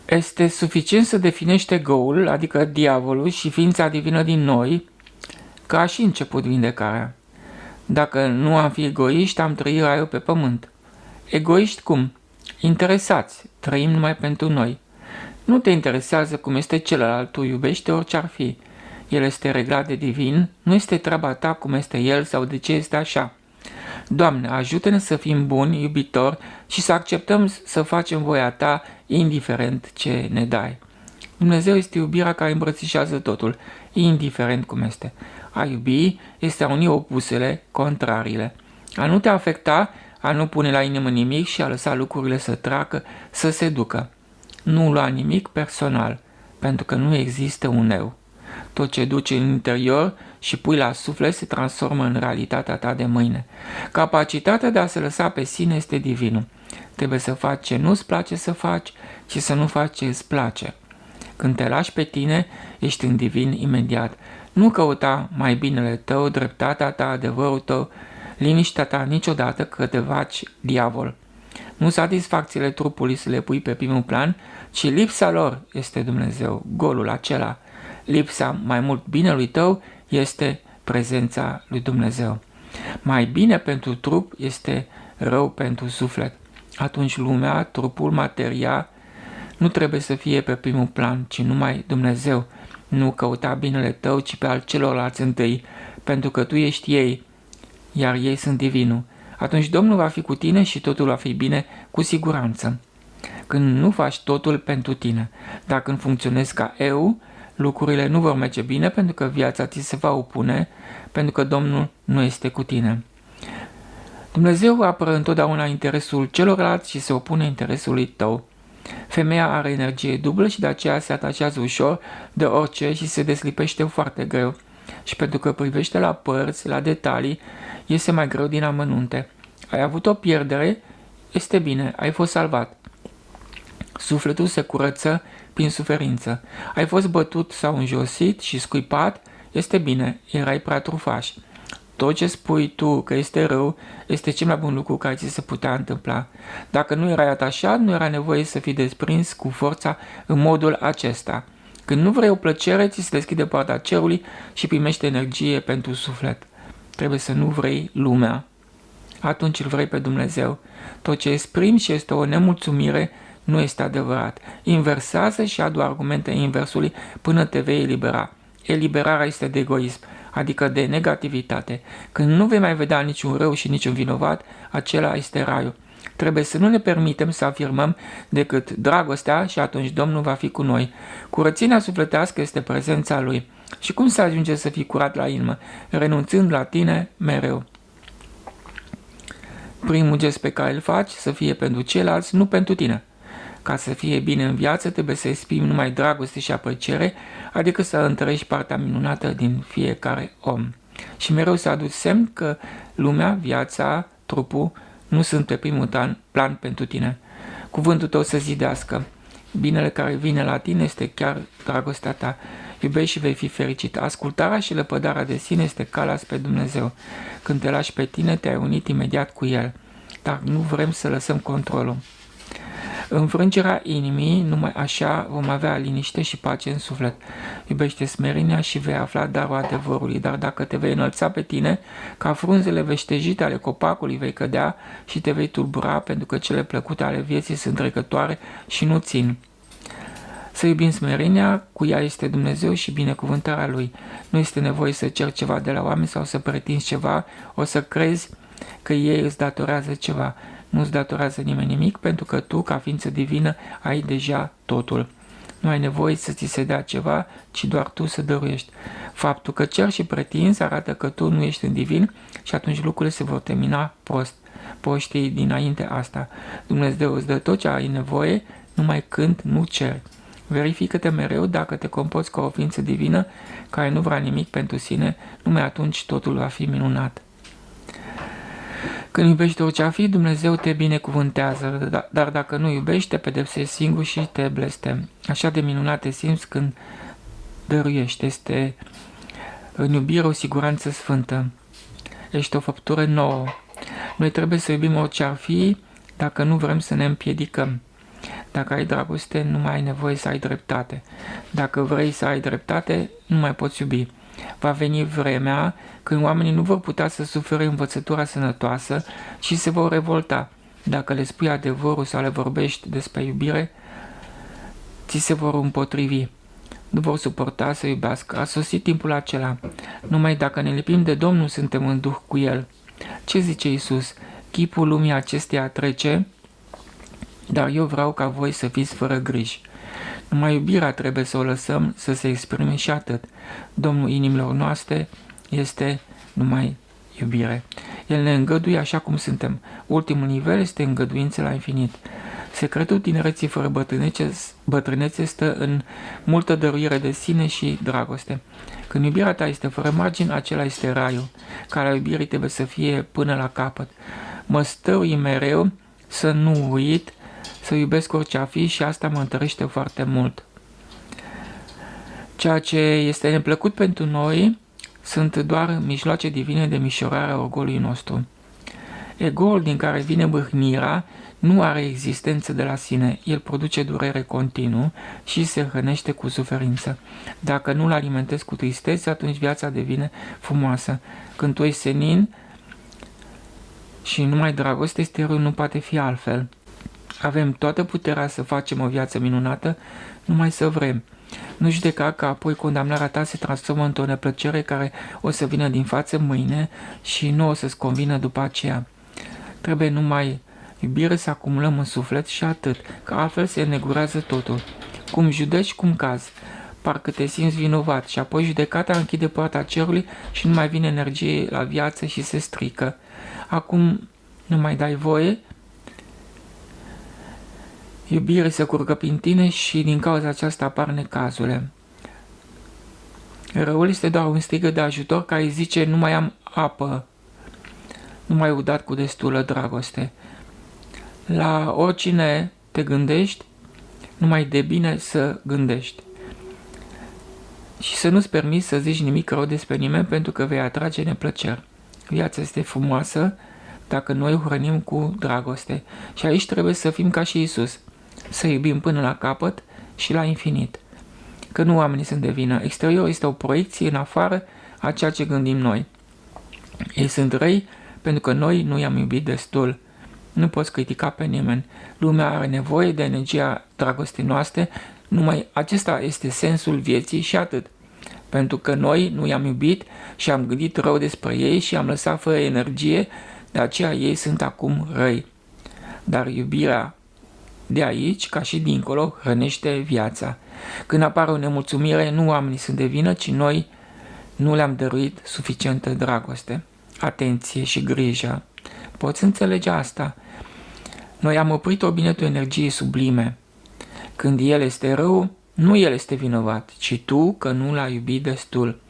Este suficient să definești egoul, adică diavolul și ființa divină din noi, ca și început vindecarea. Dacă nu am fi egoiști, am trăi raiul pe pământ. Egoiști cum? Interesați, trăim numai pentru noi. Nu te interesează cum este celălalt, tu iubește orice ar fi. El este reglat de divin, nu este treaba ta cum este el sau de ce este așa. Doamne, ajută-ne să fim buni, iubitori și să acceptăm să facem voia ta, indiferent ce ne dai. Dumnezeu este iubirea care îmbrățișează totul, indiferent cum este. A iubi este a uni opusele, contrariile. A nu te afecta, a nu pune la inimă nimic și a lăsa lucrurile să treacă, să se ducă. Nu lua nimic personal, pentru că nu există un eu. Tot ce duci în interior și pui la suflet se transformă în realitatea ta de mâine. Capacitatea de a se lăsa pe sine este divinul. Trebuie să faci ce nu-ți place să faci și să nu faci ce îți place. Când te lași pe tine, ești în divin imediat. Nu căuta mai binele tău, dreptatea ta, adevărul tău, liniștea ta niciodată că te faci diavol. Nu satisfacțiile trupului să le pui pe primul plan, ci lipsa lor este Dumnezeu, golul acela. Lipsa mai mult binelui tău este prezența lui Dumnezeu. Mai bine pentru trup este rău pentru suflet. Atunci lumea, trupul, materia, nu trebuie să fie pe primul plan, ci numai Dumnezeu. Nu căuta binele tău, ci pe al celorlalți întâi, pentru că tu ești ei, iar ei sunt divinul. Atunci Domnul va fi cu tine și totul va fi bine cu siguranță. Când nu faci totul pentru tine, dar când funcționezi ca eu, lucrurile nu vor merge bine pentru că viața ți se va opune, pentru că Domnul nu este cu tine. Dumnezeu apără întotdeauna interesul celorlalți și se opune interesului tău. Femeia are energie dublă și de aceea se atașează ușor de orice și se deslipește foarte greu. Și pentru că privește la părți, la detalii, iese mai greu din amănunte. Ai avut o pierdere? Este bine, ai fost salvat. Sufletul se curăță prin suferință. Ai fost bătut sau înjosit și scuipat? Este bine, erai prea trufaș. Tot ce spui tu că este rău este cel mai bun lucru care ți se putea întâmpla. Dacă nu erai atașat, nu era nevoie să fii desprins cu forța în modul acesta. Când nu vrei o plăcere, ți se deschide poarta cerului și primești energie pentru suflet. Trebuie să nu vrei lumea. Atunci îl vrei pe Dumnezeu. Tot ce exprimi și este o nemulțumire nu este adevărat. Inversează și adu argumente inversului până te vei elibera. Eliberarea este de egoism, adică de negativitate. Când nu vei mai vedea niciun rău și niciun vinovat, acela este raiul. Trebuie să nu ne permitem să afirmăm decât dragostea și atunci Domnul va fi cu noi. Curățenia sufletească este prezența Lui. Și cum să ajunge să fii curat la inimă? Renunțând la tine mereu. Primul gest pe care îl faci să fie pentru ceilalți, nu pentru tine. Ca să fie bine în viață, trebuie să exprimi numai dragoste și apreciere, adică să întărești partea minunată din fiecare om. Și mereu să aduci semn că lumea, viața, trupul nu sunt pe primul plan pentru tine. Cuvântul tău să zidească. Binele care vine la tine este chiar dragostea ta. Iubești și vei fi fericit. Ascultarea și lepădarea de sine este calea spre Dumnezeu. Când te lași pe tine, te-ai unit imediat cu El. Dar nu vrem să lăsăm controlul. Înfrângerea inimii, numai așa vom avea liniște și pace în suflet. Iubește smerenia și vei afla darul adevărului, dar dacă te vei înălța pe tine, ca frunzele veștejite ale copacului vei cădea și te vei tulbura, pentru că cele plăcute ale vieții sunt trecătoare și nu țin. Să iubim smerenia, cu ea este Dumnezeu și binecuvântarea Lui. Nu este nevoie să ceri ceva de la oameni sau să pretinzi ceva, o să crezi că ei îți datorează ceva. Nu îți datorează nimeni nimic, pentru că tu, ca ființă divină, ai deja totul. Nu ai nevoie să ți se dea ceva, ci doar tu să dăruiești. Faptul că ceri și pretinzi arată că tu nu ești în divin și atunci lucrurile se vor termina prost. Poți ști dinainte asta. Dumnezeu îți dă tot ce ai nevoie, numai când nu ceri. Verifică-te mereu dacă te comporți ca o ființă divină care nu vrea nimic pentru sine, numai atunci totul va fi minunat. Când iubești orice ar fi, Dumnezeu te binecuvântează, dar dacă nu iubești, te pedepsești singur și te blestem. Așa de minunat te simți când dăruiești. Este în iubire o siguranță sfântă. Ești o făptură nouă. Noi trebuie să iubim orice ar fi dacă nu vrem să ne împiedicăm. Dacă ai dragoste, nu mai ai nevoie să ai dreptate. Dacă vrei să ai dreptate, nu mai poți iubi. Va veni vremea când oamenii nu vor putea să sufere învățătura sănătoasă și se vor revolta. Dacă le spui adevărul sau le vorbești despre iubire, ți se vor împotrivi. Nu vor suporta să iubească. A sosit timpul acela. Numai dacă ne lipim de Domnul, suntem în duh cu El. Ce zice Iisus? Chipul lumii acesteia trece, dar eu vreau ca voi să fiți fără griji. Numai iubirea trebuie să o lăsăm să se exprime și atât. Domnul inimilor noastre este numai iubire. El ne îngăduie așa cum suntem. Ultimul nivel este îngăduință la infinit. Secretul tinereții fără bătrânețe stă în multă dăruire de sine și dragoste. Când iubirea ta este fără margini, acela este raiul. Calea iubirii trebuie să fie până la capăt. Mă stărui mereu să nu uit, să iubesc orice a fi și asta mă întărește foarte mult. Ceea ce este neplăcut pentru noi sunt doar mijloace divine de mișorare a orgolului nostru. Egoul din care vine bâhnirea nu are existență de la sine, el produce durere continuu și se hrănește cu suferință. Dacă nu-l alimentezi cu tristețe, atunci viața devine frumoasă. Când tu ești senin și numai dragoste, exteriorul nu poate fi altfel. Avem toată puterea să facem o viață minunată, numai să vrem. Nu judeca că apoi condamnarea ta se transformă într-o neplăcere care o să vină din față mâine și nu o să-ți convină după aceea. Trebuie numai iubire să acumulăm în suflet și atât, că altfel se negurează totul. Cum judeci, cum cazi, parcă te simți vinovat și apoi judecata închide poarta cerului și nu mai vine energie la viață și se strică. Acum nu mai dai voie iubire să curgă prin tine și din cauza aceasta apar necazurile. Răul este doar un strigă de ajutor care îi zice: nu mai am apă, nu mai udat cu destulă dragoste. La oricine te gândești, numai de bine să gândești. Și să nu-ți permiți să zici nimic rău despre nimeni, pentru că vei atrage neplăceri. Viața este frumoasă dacă noi o hrănim cu dragoste. Și aici trebuie să fim ca și Iisus, să iubim până la capăt și la infinit. Că nu oamenii sunt de vină. Exteriorul este o proiecție în afară a ceea ce gândim noi. Ei sunt răi pentru că noi nu i-am iubit destul. Nu poți critica pe nimeni. Lumea are nevoie de energia dragostei noastre, numai acesta este sensul vieții și atât. Pentru că noi nu i-am iubit și am gândit rău despre ei și am lăsat fără energie, de aceea ei sunt acum răi. Dar iubirea de aici, ca și dincolo, hrănește viața. Când apare o nemulțumire, nu oamenii sunt de vină, ci noi nu le-am dăruit suficientă dragoste, atenție și grijă. Poți înțelege asta? Noi am oprit orbinetul energiei sublime. Când el este rău, nu el este vinovat, ci tu că nu l-ai iubit destul.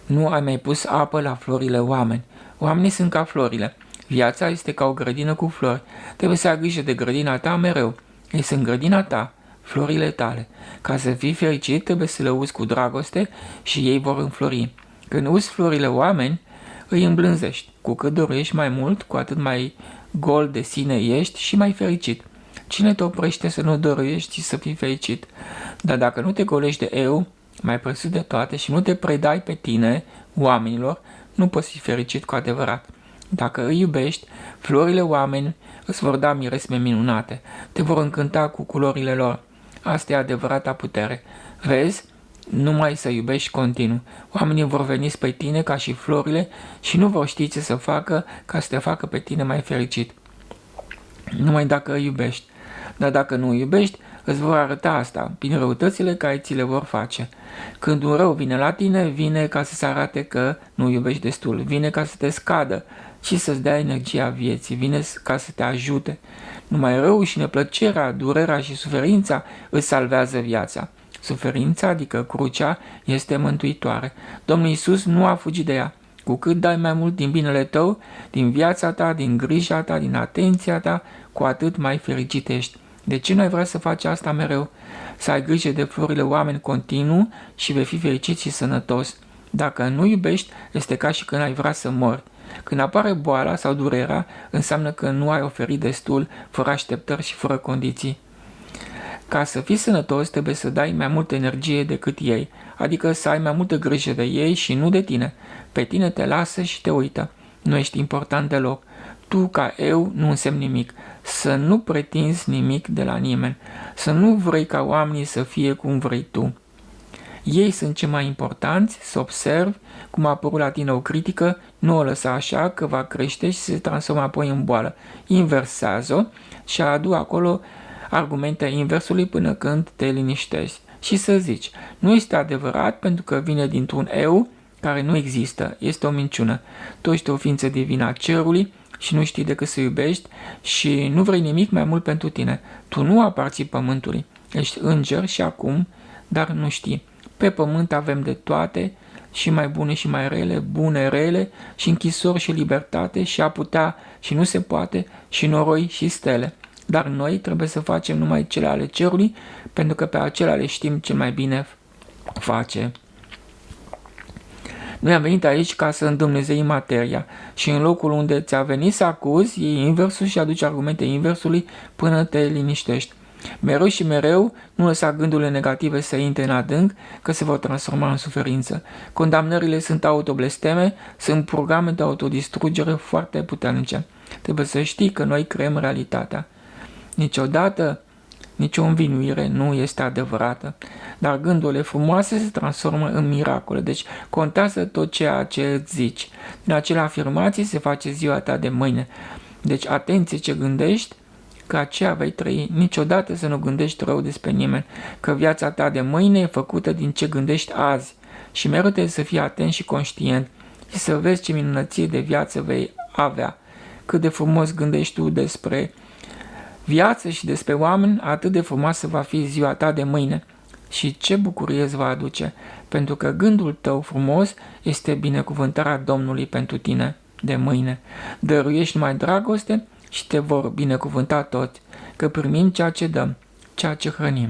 Nu ai mai pus apă la florile oameni. Oamenii sunt ca florile. Viața este ca o grădină cu flori. Trebuie să ai grijă de grădina ta mereu. Ei sunt grădina ta, florile tale. Ca să fii fericit, trebuie să le uzi cu dragoste și ei vor înflori. Când uzi florile oameni, îi îmblânzești. Cu cât dorești mai mult, cu atât mai gol de sine ești și mai fericit. Cine te oprește să nu dăruiești și să fii fericit? Dar dacă nu te golești de eu, mai presus de toate, și nu te predai pe tine, oamenilor, nu poți fi fericit cu adevărat. Dacă îi iubești, florile oameni îți vor da miresme minunate, te vor încânta cu culorile lor. Asta e adevărata putere. Vezi? Numai să iubești continuu. Oamenii vor veni spre tine ca și florile și nu vor ști ce să facă ca să te facă pe tine mai fericit. Numai dacă îi iubești. Dar dacă nu îi iubești, îți vor arăta asta prin răutățile care ți le vor face. Când un rău vine la tine, vine ca să se arate că nu iubești destul, vine ca să te scadă și să-ți dea energia vieții, vine ca să te ajute. Numai rău și neplăcerea, durerea și suferința îți salvează viața. Suferința, adică crucea, este mântuitoare. Domnul Iisus nu a fugit de ea. Cu cât dai mai mult din binele tău, din viața ta, din grija ta, din atenția ta, cu atât mai fericit ești. De ce nu ai vrea să faci asta mereu? Să ai grijă de florile oameni continuu și vei fi fericit și sănătos. Dacă nu iubești, este ca și când ai vrea să mori. Când apare boala sau durerea, înseamnă că nu ai oferit destul, fără așteptări și fără condiții. Ca să fii sănătos, trebuie să dai mai multă energie decât ei, adică să ai mai multă grijă de ei și nu de tine. Pe tine te lasă și te uită. Nu ești important deloc. Tu, ca eu, nu însemni nimic. Să nu pretinzi nimic de la nimeni. Să nu vrei ca oamenii să fie cum vrei tu. Ei sunt cei mai importanți, să observi cum a apărut la tine o critică, nu o lăsa așa că va crește și se transformă apoi în boală. Inversează-o și adu acolo argumente inversului până când te liniștești. Și să zici, nu este adevărat pentru că vine dintr-un eu care nu există, este o minciună. Tu ești o ființă divină a cerului și nu știi decât să iubești și nu vrei nimic mai mult pentru tine. Tu nu aparții pământului, ești înger și acum, dar nu știi. Pe pământ avem de toate, și mai bune și mai rele, bune, rele, și închisori și libertate, și a putea și nu se poate, și noroi și stele. Dar noi trebuie să facem numai cele ale cerului, pentru că pe acelea le știm cel mai bine face. Noi am venit aici ca să îndumnezeim materia și în locul unde ți-a venit să acuzi, iei inversul și aduci argumente inversului până te liniștești. Mereu și mereu nu lăsa gândurile negative să intre în adânc, că se vor transforma în suferință. Condamnările sunt autoblesteme, sunt programe de autodistrugere foarte puternice. Trebuie să știi că noi creăm realitatea. Niciodată nicio învinuire nu este adevărată, dar gândurile frumoase se transformă în miracole, deci contează tot ceea ce îți zici. Din acele afirmații se face ziua ta de mâine. Deci atenție ce gândești, că aceea vei trăi. Niciodată să nu gândești rău despre nimeni, că viața ta de mâine e făcută din ce gândești azi și mereu trebuie să fii atent și conștient și să vezi ce minunăție de viață vei avea. Cât de frumos gândești tu despre viață și despre oameni, atât de frumoasă va fi ziua ta de mâine și ce bucurie îți va aduce, pentru că gândul tău frumos este binecuvântarea Domnului pentru tine de mâine. Dăruiești numai dragoste și te vor binecuvânta toți, că primim ceea ce dăm, ceea ce hrănim.